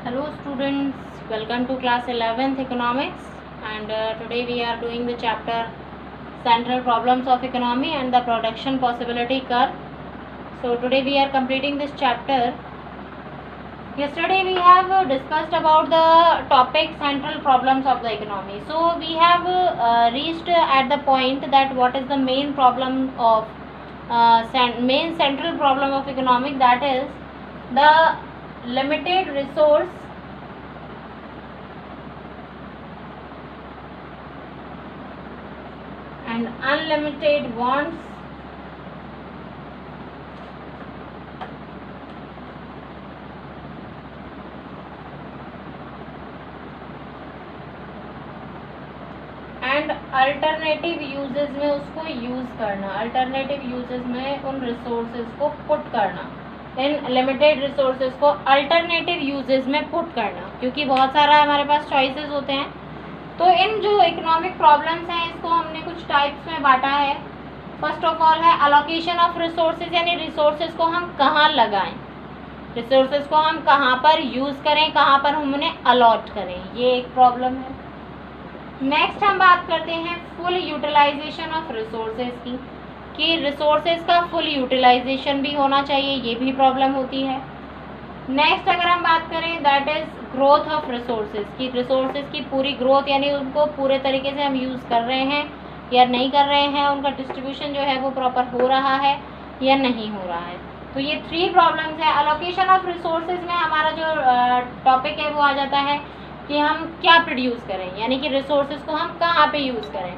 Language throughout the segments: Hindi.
Hello students, welcome to class 11th economics and today we are doing the chapter central problems of economy and the production possibility curve. So today we are completing this chapter. Yesterday we have discussed about the topic central problems of the economy. So we have reached at the point that what is the main problem of main central problem of economic, that is the limited resource and unlimited wants and alternative uses में उसको यूज़ करना, अल्टरनेटिव यूजेस में उन रिसोर्सेज को पुट करना, इन लिमिटेड रिसोर्सेज को अल्टरनेटिव यूजेस में पुट करना, क्योंकि बहुत सारा हमारे पास चॉइसेस होते हैं। तो इन जो इकोनॉमिक प्रॉब्लम्स हैं इसको हमने कुछ टाइप्स में बांटा है। फर्स्ट ऑफ ऑल है अलोकेशन ऑफ रिसोर्सेज, यानी रिसोर्सेज को हम कहाँ लगाएं, रिसोर्सेज को हम कहाँ पर यूज़ करें, कहाँ पर हम उन्हें अलॉट करें, ये एक प्रॉब्लम है। नेक्स्ट हम बात करते हैं फुल यूटिलाइजेशन ऑफ रिसोर्सेज की, कि रिसोर्सेज का फुल यूटिलाइजेशन भी होना चाहिए, ये भी प्रॉब्लम होती है। नेक्स्ट अगर हम बात करें that is growth of resources, की रिसोर्सेज की पूरी ग्रोथ, यानी उनको पूरे तरीके से हम यूज़ कर रहे हैं या नहीं कर रहे हैं, उनका डिस्ट्रीब्यूशन जो है वो प्रॉपर हो रहा है या नहीं हो रहा है। तो ये 3 प्रॉब्लम्स हैं। अलोकेशन ऑफ रिसोर्सेज में हमारा जो टॉपिक है वो आ जाता है कि हम क्या प्रोड्यूस करें, यानी कि रिसोर्सेज को हम कहाँ पे यूज़ करें,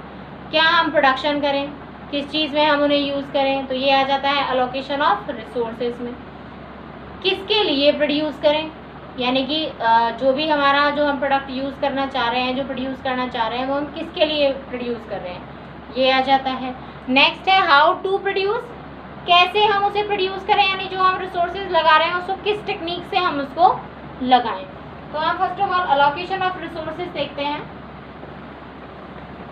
क्या हम प्रोडक्शन करें, किस चीज़ में हम उन्हें यूज़ करें, तो ये आ जाता है अलोकेशन ऑफ रिसोर्सेज में। किसके लिए प्रोड्यूस करें, यानी कि जो भी हमारा जो हम प्रोडक्ट यूज़ करना चाह रहे हैं, जो प्रोड्यूस करना चाह रहे हैं, वो हम किसके लिए प्रोड्यूस कर रहे हैं, ये आ जाता है। नेक्स्ट है हाउ टू प्रोड्यूस, कैसे हम उसे प्रोड्यूस करें, यानी जो हम रिसोर्सेज लगा रहे हैं उसको किस टेक्निक से हम उसको लगाएं। तो हम first of all allocation of resources देखते हैं।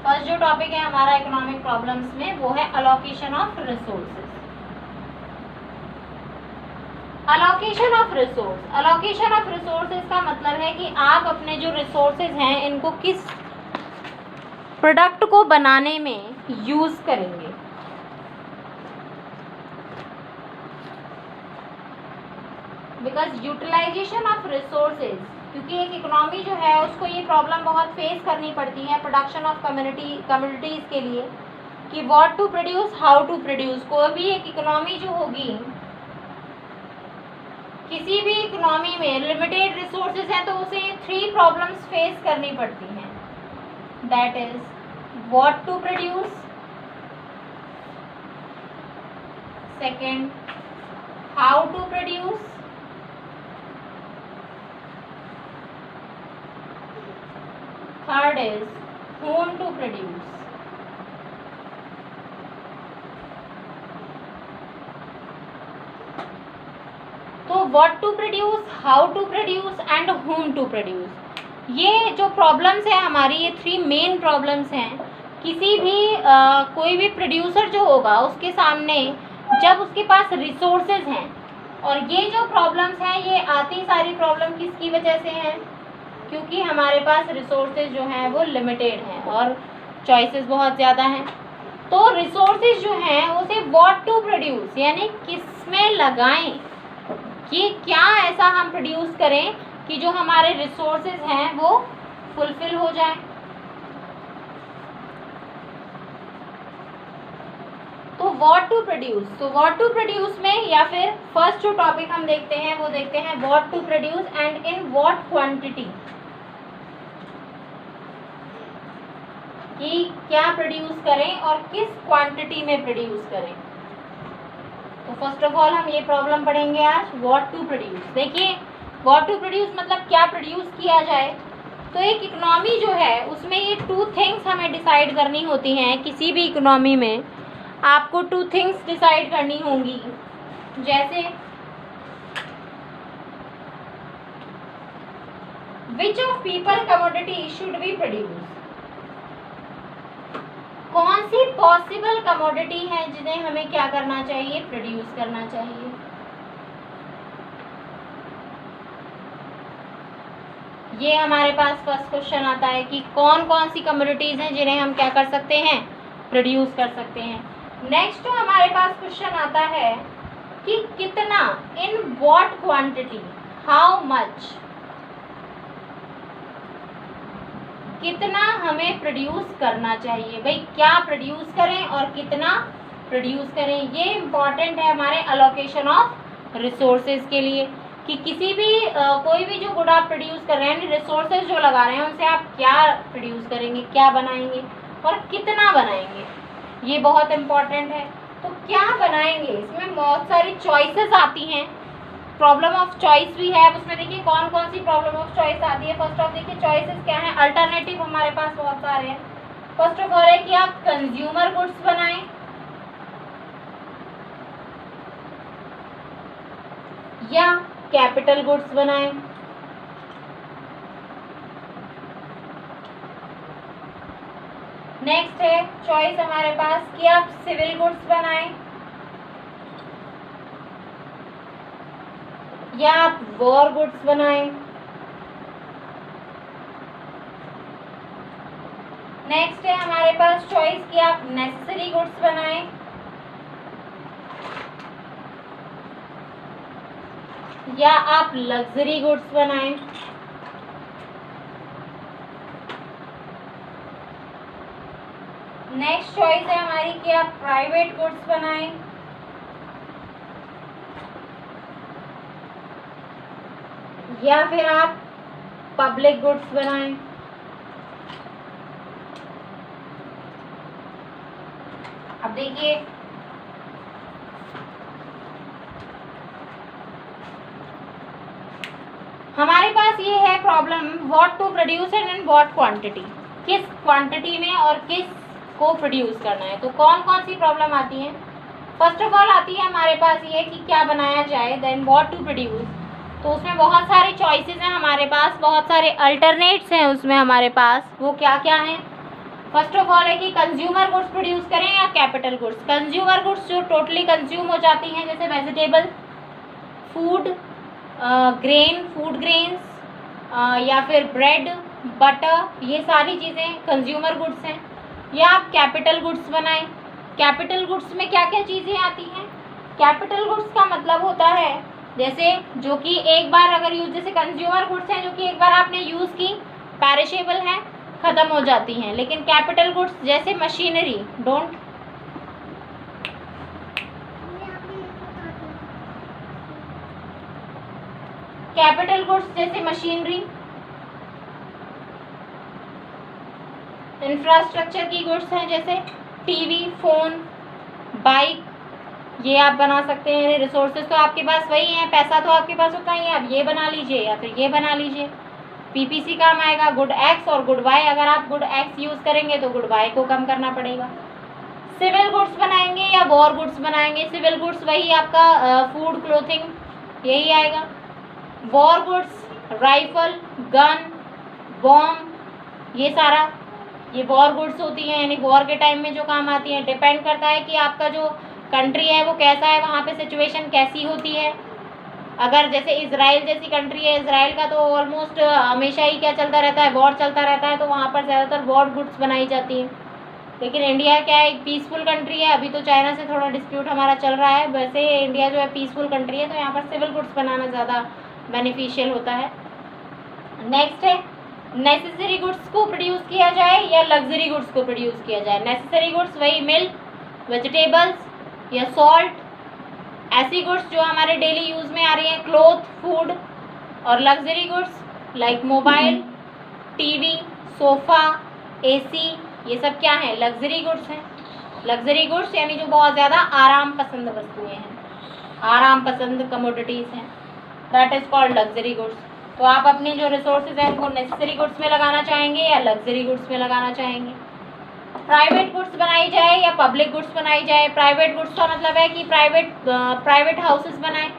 फर्स्ट जो टॉपिक है हमारा इकोनॉमिक प्रॉब्लम्स में वो है allocation of resources. Allocation of resource, allocation of resources का मतलब है कि आप अपने जो रिसोर्सेज हैं इनको किस प्रोडक्ट को बनाने में यूज़ करेंगे। बिकॉज यूटिलाइजेशन ऑफ रिसोर्सेज, क्योंकि एक इकोनॉमी जो है उसको ये प्रॉब्लम बहुत फेस करनी पड़ती है प्रोडक्शन ऑफ कम्युनिटीज़ के लिए, कि what to produce, how to produce. कोई भी एक इकोनॉमी जो होगी, किसी भी इकोनॉमी में लिमिटेड रिसोर्सेज हैं तो उसे 3 प्रॉब्लम्स फेस करनी पड़ती हैं, that is what to produce, second how to produce, third is whom to produce। तो what to produce, how to produce and whom to produce, ये जो प्रॉब्लम्स है हमारी, ये 3 मेन प्रॉब्लम्स हैं। किसी भी कोई भी प्रोड्यूसर जो होगा उसके सामने जब उसके पास रिसोर्सेज हैं, और ये जो प्रॉब्लम्स हैं ये आती सारी प्रॉब्लम किसकी वजह से हैं, क्योंकि हमारे पास रिसोर्सेज जो हैं वो लिमिटेड हैं और चॉइसेस बहुत ज़्यादा हैं। तो रिसोर्सेज जो हैं उसे व्हाट टू प्रोड्यूस, यानी किस में लगाएं, कि क्या ऐसा हम प्रोड्यूस करें कि जो हमारे रिसोर्सेज हैं वो फुलफिल हो जाए। तो व्हाट टू प्रोड्यूस, तो व्हाट टू प्रोड्यूस में या फिर फर्स्ट जो टॉपिक हम देखते हैं वो देखते हैं what to produce and in what quantity, कि क्या प्रोड्यूस करें और किस क्वांटिटी में प्रोड्यूस करें। तो फर्स्ट ऑफ ऑल हम ये प्रॉब्लम पढ़ेंगे आज, व्हाट टू प्रोड्यूस। देखिए व्हाट टू प्रोड्यूस मतलब क्या प्रोड्यूस किया जाए। तो एक इकोनॉमी जो है उसमें ये 2 थिंग्स हमें डिसाइड करनी होती हैं। किसी भी इकोनॉमी में आपको 2 थिंग्स डिसाइड करनी होंगी, जैसे which of people commodity should be produce, कौन सी पॉसिबल कमोडिटी है जिन्हें हमें क्या करना चाहिए, प्रोड्यूस करना चाहिए। ये हमारे पास फर्स्ट क्वेश्चन आता है कि कौन कौन सी कमोडिटीज़ हैं जिन्हें हम क्या कर सकते हैं, प्रोड्यूस कर सकते हैं। नेक्स्ट जो हमारे पास क्वेश्चन आता है कि कितना, इन व्हाट क्वांटिटी, हाउ मच, कितना हमें प्रोड्यूस करना चाहिए। भाई क्या प्रोड्यूस करें और कितना प्रोड्यूस करें, ये इम्पॉर्टेंट है हमारे अलोकेशन ऑफ रिसोर्सेज के लिए कि किसी भी कोई भी जो गुड आप प्रोड्यूस कर रहे हैं, रिसोर्सेज जो लगा रहे हैं, उनसे आप क्या प्रोड्यूस करेंगे, क्या बनाएंगे और कितना बनाएंगे, ये बहुत इम्पॉर्टेंट है। तो क्या बनाएंगे, इसमें बहुत सारी चॉइसेस आती हैं, प्रॉब्लम ऑफ चॉइस भी है। अब उसमें देखिए कौन कौन सी प्रॉब्लम ऑफ चॉइस आती है। फर्स्ट ऑफ देखिए चॉइसेस क्या है, अल्टरनेटिव हमारे पास बहुत सारे हैं। फर्स्ट ऑफ ऑल है कि आप कंज्यूमर गुड्स बनाएं या कैपिटल गुड्स बनाएं। नेक्स्ट है चॉइस हमारे पास कि आप सिविल गुड्स बनाएं या आप वॉर गुड्स बनाएं। नेक्स्ट है हमारे पास चॉइस कि आप नेसेसरी गुड्स बनाएं या आप लग्जरी गुड्स बनाएं। नेक्स्ट चॉइस है हमारी कि आप प्राइवेट गुड्स बनाएं या फिर आप पब्लिक गुड्स बनाएं। अब देखिए हमारे पास ये है problem, what to produce and in what quantity, किस क्वांटिटी में और किस को प्रोड्यूस करना है। तो कौन कौन सी प्रॉब्लम आती है, फर्स्ट ऑफ ऑल आती है हमारे पास ये कि क्या बनाया जाए, देन व्हाट टू प्रोड्यूस। तो उसमें बहुत सारी चॉइसेस हैं हमारे पास, बहुत सारे अल्टरनेट्स हैं उसमें हमारे पास। वो क्या क्या हैं, फर्स्ट ऑफ ऑल है कि कंज्यूमर गुड्स प्रोड्यूस करें या कैपिटल गुड्स। कंज्यूमर गुड्स जो टोटली कंज्यूम हो जाती हैं, जैसे वेजिटेबल, फूड, फूड ग्रेन्स या फिर ब्रेड, बटर, ये सारी चीज़ें कंज्यूमर गुड्स हैं। या आप कैपिटल गुड्स बनाएं। कैपिटल गुड्स में क्या क्या चीज़ें आती हैं, कैपिटल गुड्स का मतलब होता है जैसे जो कि एक बार अगर यूज, जैसे कंज्यूमर गुड्स हैं जो कि एक बार आपने यूज़ की, पैरिशेबल हैं, ख़त्म हो जाती हैं। लेकिन कैपिटल गुड्स जैसे मशीनरी, कैपिटल गुड्स जैसे मशीनरी, इंफ्रास्ट्रक्चर की गुड्स हैं जैसे टीवी, फोन, बाइक, ये आप बना सकते हैं। रिसोर्सेज तो आपके पास वही हैं, पैसा तो आपके पास उतना ही है, आप ये बना लीजिए या फिर ये बना लीजिए। पीपीसी काम आएगा, गुड एक्स और गुड वाई। अगर आप गुड एक्स यूज़ करेंगे तो गुड वाई को कम करना पड़ेगा। सिविल गुड्स बनाएंगे या वॉर गुड्स बनाएंगे। सिविल गुड्स वही आपका फूड, क्लोथिंग, यही आएगा। War goods rifle, gun, bomb, ये सारा ये वॉर गुड्स होती हैं, यानी वॉर के टाइम में जो काम आती हैं। डिपेंड करता है कि आपका जो कंट्री है वो कैसा है, वहाँ पे सिचुएशन कैसी होती है। अगर जैसे इजराइल जैसी कंट्री है, इजराइल का तो ऑलमोस्ट हमेशा ही क्या चलता रहता है, वॉर चलता रहता है, तो वहाँ पर ज़्यादातर वॉर गुड्स बनाई जाती हैं। लेकिन इंडिया क्या है, एक पीसफुल कंट्री है। अभी तो चाइना से थोड़ा डिस्प्यूट हमारा चल रहा है, वैसे इंडिया जो है पीसफुल कंट्री है, तो यहाँ पर सिविल गुड्स बनाना ज़्यादा बेनिफिशियल होता है। नेक्स्ट है नेसेसरी गुड्स को प्रोड्यूस किया जाए या लग्जरी गुड्स को प्रोड्यूस किया जाए। नेसेसरी गुड्स वही मिल्क, वेजिटेबल्स या सॉल्ट, ऐसी गुड्स जो हमारे डेली यूज़ में आ रही हैं, क्लोथ, फूड। और luxury goods like mobile, TV, sofa, AC, ये सब क्या है, लग्जरी गुड्स हैं। लग्जरी गुड्स यानी जो बहुत ज़्यादा आराम पसंद वस्तुएं हैं, आराम पसंद कमोडिटीज़ हैं, that is called luxury goods. तो आप अपनी जो रिसोर्सेज हैं उनको नेसेसरी गुड्स में लगाना चाहेंगे या लग्जरी गुड्स में लगाना चाहेंगे। प्राइवेट गुड्स बनाई जाए या पब्लिक गुड्स बनाई जाए। प्राइवेट गुड्स का मतलब है कि प्राइवेट हाउसेस बनाएं,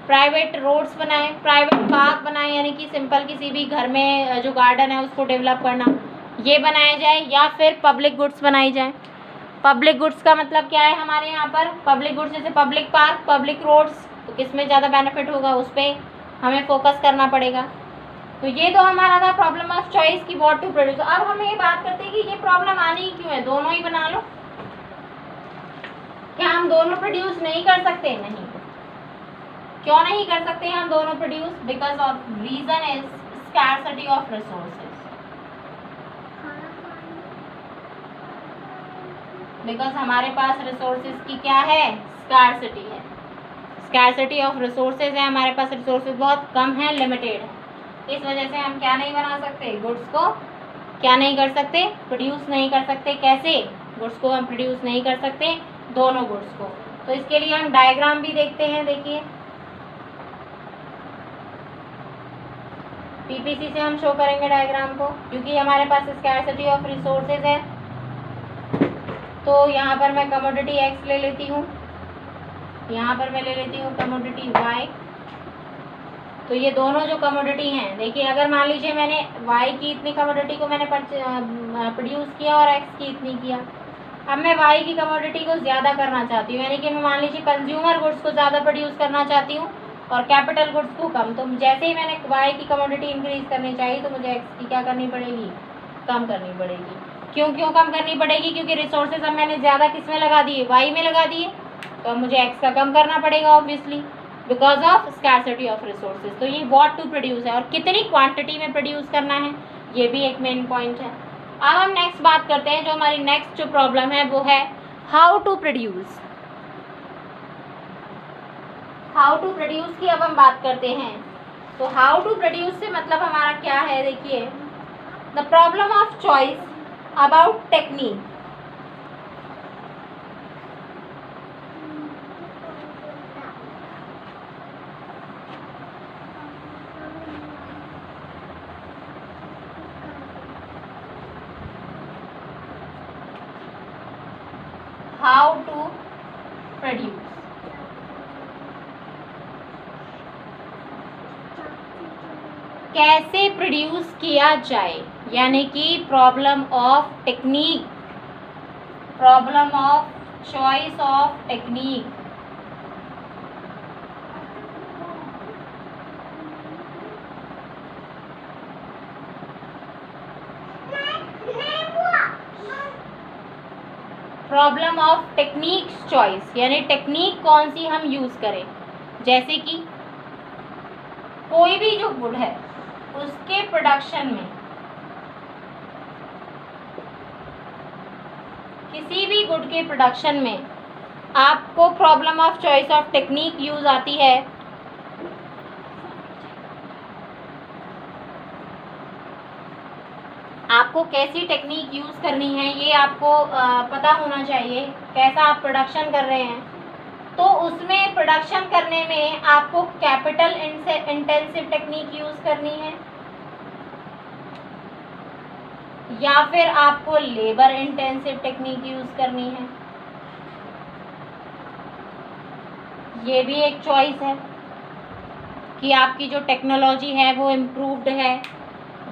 प्राइवेट रोड्स बनाएं, प्राइवेट पार्क बनाएं, यानी कि सिंपल किसी भी घर में जो गार्डन है उसको डेवलप करना, ये बनाया जाए। या फिर पब्लिक गुड्स बनाई जाए। पब्लिक गुड्स का मतलब क्या है हमारे यहाँ पर, पब्लिक गुड्स जैसे पब्लिक पार्क, पब्लिक रोड्स, तो किस में ज़्यादा बेनिफिट होगा उस पर हमें फोकस करना पड़ेगा। तो ये तो हमारा था प्रॉब्लम ऑफ चॉइस की व्हाट टू प्रोड्यूस। अब हम ये बात करते हैं कि ये प्रॉब्लम आनी ही क्यों है, दोनों ही बना लो। क्या हम दोनों प्रोड्यूस नहीं कर सकते? नहीं। क्यों नहीं कर सकते हम दोनों produce? Because of reason is scarcity of resources. Because हमारे पास रिसोर्सेज की क्या है? स्कैर्सिटी है। स्कैर्सिटी ऑफ रिसोर्सेज है, हमारे पास रिसोर्सेज बहुत कम है, लिमिटेड है। इस वजह से हम क्या नहीं बना सकते? गुड्स को क्या नहीं कर सकते? प्रोड्यूस नहीं कर सकते। कैसे? गुड्स को हम प्रोड्यूस नहीं कर सकते, दोनों गुड्स को। तो इसके लिए हम डायग्राम भी देखते हैं। देखिए पीपीसी से हम शो करेंगे डायग्राम को, क्योंकि हमारे पास स्कैर्सिटी ऑफ रिसोर्सेज है। तो यहाँ पर मैं कमोडिटी एक्स ले लेती हूँ, यहाँ पर मैं ले लेती हूँ कमोडिटी वाई। तो ये दोनों जो कमोडिटी हैं, देखिए अगर मान लीजिए मैंने y की इतनी कमोडिटी को मैंने प्रोड्यूस किया और x की इतनी किया। अब मैं y की कमोडिटी को ज़्यादा करना चाहती हूँ, यानी कि मैं मान लीजिए कंज्यूमर गुड्स को ज़्यादा प्रोड्यूस करना चाहती हूँ और कैपिटल गुड्स को कम। तो जैसे ही मैंने y की कमोडिटी इंक्रीज करनी चाहिए तो मुझे x की क्या करनी पड़ेगी? कम करनी पड़ेगी। क्यों कम करनी पड़ेगी? क्योंकि रिसोर्सेज अब मैंने ज़्यादा किस में लगा दिए? y में लगा दिए, तो अब मुझे x का कम करना पड़ेगा obviously, because of scarcity of resources. तो ये व्हाट टू प्रोड्यूस है और कितनी क्वांटिटी में प्रोड्यूस करना है, ये भी एक मेन पॉइंट है। अब हम नेक्स्ट बात करते हैं, जो हमारी नेक्स्ट जो प्रॉब्लम है वो है how to produce. How to produce की अब हम बात करते हैं। तो हाउ टू प्रोड्यूस से मतलब हमारा क्या है? देखिए the problem of choice about technique. How to produce, कैसे प्रोड्यूस किया जाए, यानी कि problem of technique, problem of choice of technique. Problem of technique choice, यानी टेक्निक कौन सी हम यूज़ करें। जैसे कि कोई भी जो गुड है उसके प्रोडक्शन में, किसी भी गुड के प्रोडक्शन में आपको problem of choice of technique use आती है। आपको कैसी टेक्निक यूज़ करनी है ये आपको पता होना चाहिए, कैसा आप प्रोडक्शन कर रहे हैं। तो उसमें प्रोडक्शन करने में आपको कैपिटल इंटेंसिव टेक्निक यूज़ करनी है या फिर आपको लेबर इंटेंसिव टेक्निक यूज़ करनी है, ये भी एक चॉइस है कि आपकी जो टेक्नोलॉजी है वो इम्प्रूव्ड है।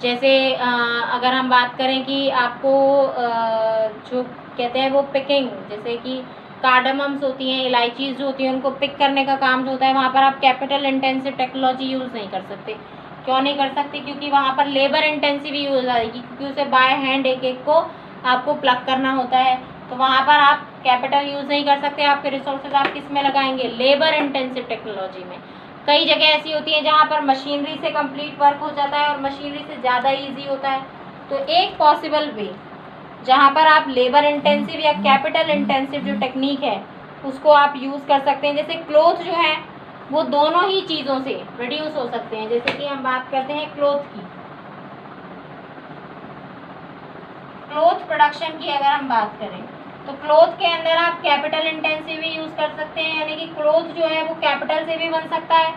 जैसे अगर हम बात करें कि आपको जो कहते हैं वो पिकिंग, जैसे कि कार्डमम्स होती हैं, इलायचीज़ जो होती हैं, उनको पिक करने का काम जो होता है, वहाँ पर आप कैपिटल इंटेंसिव टेक्नोलॉजी यूज़ नहीं कर सकते। क्यों नहीं कर सकते? क्योंकि वहाँ पर लेबर इंटेंसिव यूज़ आएगी, क्योंकि उसे बाय हैंड एक एक को आपको प्लग करना होता है। तो वहाँ पर आप कैपिटल यूज़ नहीं कर सकते। आपके रिसोर्सेज आप किस में लगाएंगे? लेबर इंटेंसिव टेक्नोलॉजी में। कई जगह ऐसी होती है जहाँ पर मशीनरी से कंप्लीट वर्क हो जाता है और मशीनरी से ज़्यादा इजी होता है। तो एक पॉसिबल वे जहाँ पर आप लेबर इंटेंसिव या कैपिटल इंटेंसिव जो टेक्निक है उसको आप यूज़ कर सकते हैं। जैसे क्लोथ जो है वो दोनों ही चीज़ों से प्रोड्यूस हो सकते हैं। जैसे कि हम बात करते हैं क्लोथ की, क्लोथ प्रोडक्शन की अगर हम बात करें तो क्लोथ के अंदर आप कैपिटल इंटेंसिव भी यूज़ कर सकते हैं, यानी कि क्लोथ जो है वो कैपिटल से भी बन सकता है,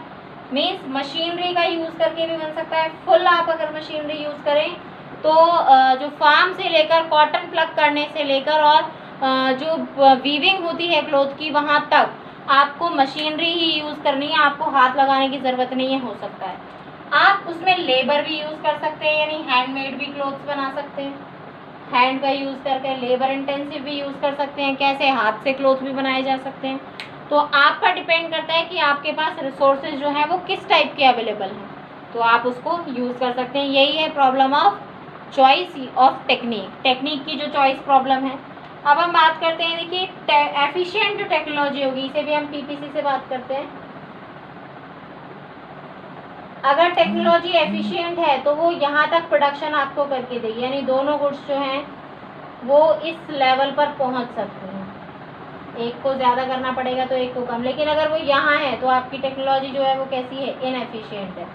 मीन्स मशीनरी का यूज़ करके भी बन सकता है। फुल आप अगर मशीनरी यूज़ करें तो जो फार्म से लेकर कॉटन प्लग करने से लेकर और जो वीविंग होती है क्लोथ की वहाँ तक आपको मशीनरी ही यूज़ करनी है, आपको हाथ लगाने की ज़रूरत नहीं है। हो सकता है आप उसमें लेबर भी यूज़ कर सकते हैं, यानी हैंडमेड भी क्लोथ्स बना सकते हैं, हैंड का यूज़ करके। लेबर इंटेंसिव भी यूज़ कर सकते हैं, कैसे? हाथ से क्लोथ भी बनाए जा सकते हैं। तो आप पर डिपेंड करता है कि आपके पास रिसोर्सेज जो हैं वो किस टाइप के अवेलेबल हैं। तो आप उसको यूज़ कर सकते हैं। यही है problem of choice of technique की जो चॉइस प्रॉब्लम है। अब हम बात करते हैं, देखिए एफिशिएंट जो टेक्नोलॉजी होगी, इसे भी हम पीपीसी से बात करते हैं। अगर टेक्नोलॉजी एफिशिएंट है तो वो यहाँ तक प्रोडक्शन आपको करके देगी, यानी दोनों गुड्स जो हैं वो इस लेवल पर पहुँच सकते हैं। एक को ज़्यादा करना पड़ेगा तो एक को कम, लेकिन अगर वो यहाँ है तो आपकी टेक्नोलॉजी जो है वो कैसी है, इनएफिशिएंट है,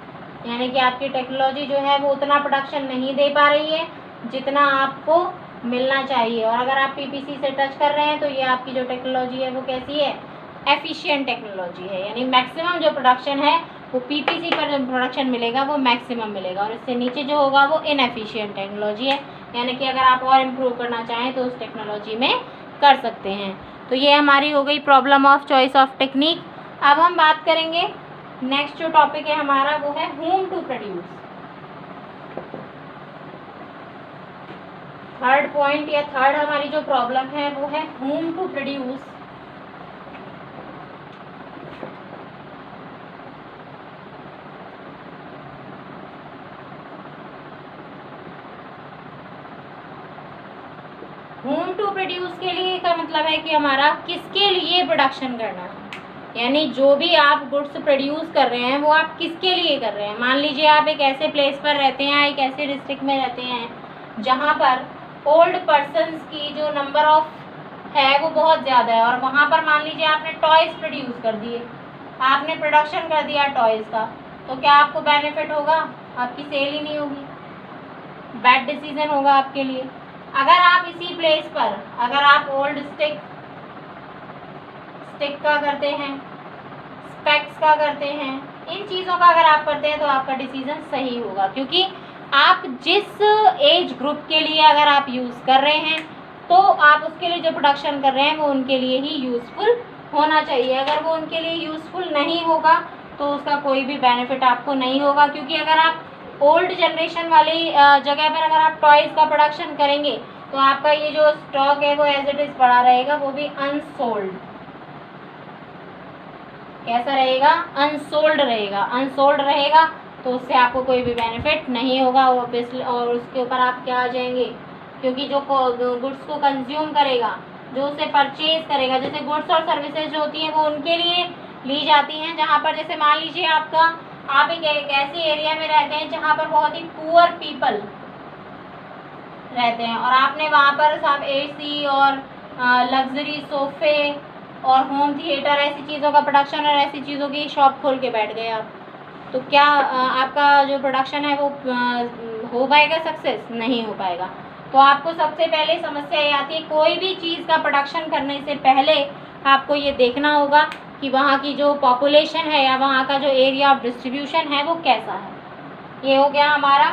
यानी कि आपकी टेक्नोलॉजी जो है वो उतना प्रोडक्शन नहीं दे पा रही है जितना आपको मिलना चाहिए। और अगर आप पीपीसी से टच कर रहे हैं तो ये आपकी जो टेक्नोलॉजी है वो कैसी है, एफिशिएंट टेक्नोलॉजी है, यानी मैक्सिमम जो प्रोडक्शन है वो पीपीसी पर जो प्रोडक्शन मिलेगा वो मैक्सिमम मिलेगा, और इससे नीचे जो होगा वो इनएफिशिएंट टेक्नोलॉजी है, यानी कि अगर आप और इम्प्रूव करना चाहें तो उस टेक्नोलॉजी में कर सकते हैं। तो ये हमारी हो गई problem of choice of technique. अब हम बात करेंगे, नेक्स्ट जो टॉपिक है हमारा वो है whom to produce. Third point या थर्ड हमारी जो प्रॉब्लम है वो है whom to produce. Whom to produce के लिए का मतलब है कि हमारा किसके लिए प्रोडक्शन करना है, यानी जो भी आप गुड्स प्रोड्यूस कर रहे हैं वो आप किसके लिए कर रहे हैं। मान लीजिए आप एक ऐसे प्लेस पर रहते हैं, एक ऐसे डिस्ट्रिक्ट में रहते हैं जहाँ पर ओल्ड पर्सन्स की जो नंबर ऑफ है वो बहुत ज़्यादा है, और वहाँ पर मान लीजिए आपने टॉयज़ प्रोड्यूस कर दिए, आपने प्रोडक्शन कर दिया टॉयज़ का, तो क्या आपको बेनिफिट होगा, आपकी सेल ही नहीं होगी, बैड डिसीजन होगा आपके लिए। अगर आप इसी प्लेस पर अगर आप ओल्ड स्टिक का करते हैं, स्पेक्स का करते हैं, इन चीज़ों का अगर आप करते हैं तो आपका डिसीजन सही होगा, क्योंकि आप जिस एज ग्रुप के लिए अगर आप यूज़ कर रहे हैं तो आप उसके लिए जो प्रोडक्शन कर रहे हैं वो उनके लिए ही यूज़फुल होना चाहिए। अगर वो उनके लिए यूज़फुल नहीं होगा तो उसका कोई भी बेनिफिट आपको नहीं होगा, क्योंकि अगर आप ओल्ड जनरेशन वाली जगह पर अगर आप टॉयज़ का प्रोडक्शन करेंगे तो आपका ये जो स्टॉक है वो एज इट इज़ पड़ा रहेगा, वो भी अनसोल्ड। कैसा रहेगा, अनसोल्ड रहेगा। अनसोल्ड रहेगा तो उससे आपको कोई भी बेनिफिट नहीं होगा ऑब्वियसली, और उसके ऊपर आप क्या आ जाएंगे, क्योंकि जो गुड्स को कंज्यूम करेगा, जो उसे परचेज करेगा, जैसे गुड्स और सर्विसेज जो होती हैं वो उनके लिए ली जाती हैं जहाँ पर, जैसे मान लीजिए आप एक ऐसे एरिया में रहते हैं जहाँ पर बहुत ही पुअर पीपल रहते हैं, और आपने वहाँ पर सब एसी और लग्जरी सोफे और होम थिएटर ऐसी चीज़ों का प्रोडक्शन और ऐसी चीज़ों की शॉप खोल के बैठ गए आप, तो क्या आपका जो प्रोडक्शन है वो हो पाएगा सक्सेस? नहीं हो पाएगा। तो आपको सबसे पहले समस्या ये आती है, कोई भी चीज़ का प्रोडक्शन करने से पहले आपको ये देखना होगा कि वहाँ की जो पॉपुलेशन है या वहाँ का जो एरिया ऑफ डिस्ट्रीब्यूशन है वो कैसा है। ये हो गया हमारा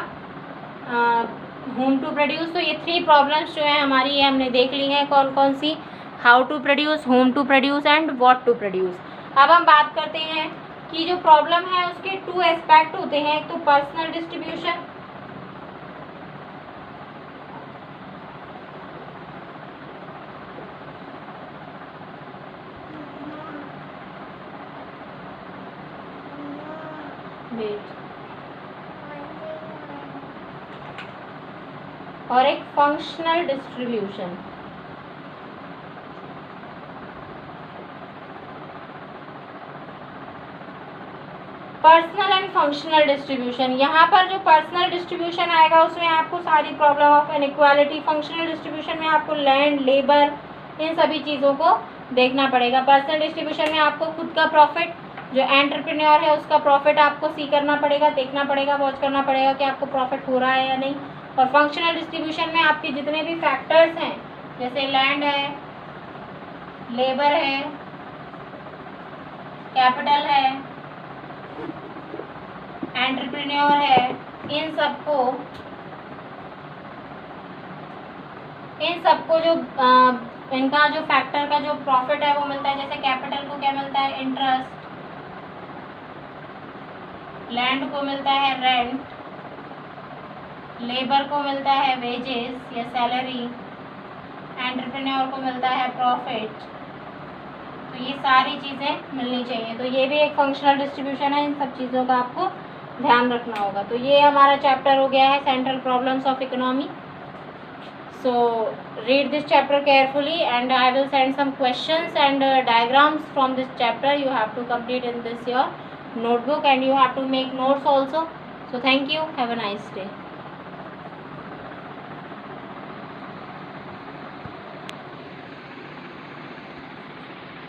होम टू प्रोड्यूस। तो ये 3 प्रॉब्लम्स जो है हमारी ये हमने देख ली हैं, कौन कौन सी, how to produce, whom to produce and what to produce. अब हम बात करते हैं कि जो प्रॉब्लम है उसके 2 एस्पेक्ट होते हैं, एक तो पर्सनल डिस्ट्रीब्यूशन, और एक functional distribution. Personal and functional distribution, यहाँ पर जो पर्सनल डिस्ट्रीब्यूशन आएगा उसमें आपको सारी problem of inequality, functional distribution में आपको लैंड, लेबर, इन सभी चीज़ों को देखना पड़ेगा। पर्सनल डिस्ट्रीब्यूशन में आपको खुद का प्रॉफिट, जो एंटरप्रेन्योर है उसका प्रॉफिट आपको सी करना पड़ेगा, देखना पड़ेगा, वॉच करना पड़ेगा कि आपको प्रॉफिट हो रहा है या नहीं। और फंक्शनल डिस्ट्रीब्यूशन में आपके जितने भी फैक्टर्स हैं, जैसे लैंड है, लेबर है, कैपिटल है, एंटरप्रेन्योर है, इन सबको जो इनका जो फैक्टर का जो प्रॉफिट है वो मिलता है। जैसे कैपिटल को क्या मिलता है, इंटरेस्ट, लैंड को मिलता है रेंट, लेबर को मिलता है वेजेस या सैलरी, एंटरप्रेन्योर को मिलता है प्रॉफिट। तो ये सारी चीज़ें मिलनी चाहिए। तो ये भी एक फंक्शनल डिस्ट्रीब्यूशन है, इन सब चीज़ों का आपको ध्यान रखना होगा। तो ये हमारा चैप्टर हो गया है central problems of economy. So read this chapter carefully and I will send some questions and diagrams from this chapter. You have to complete in this your notebook and you have to make notes also. So thank you. Have a nice day.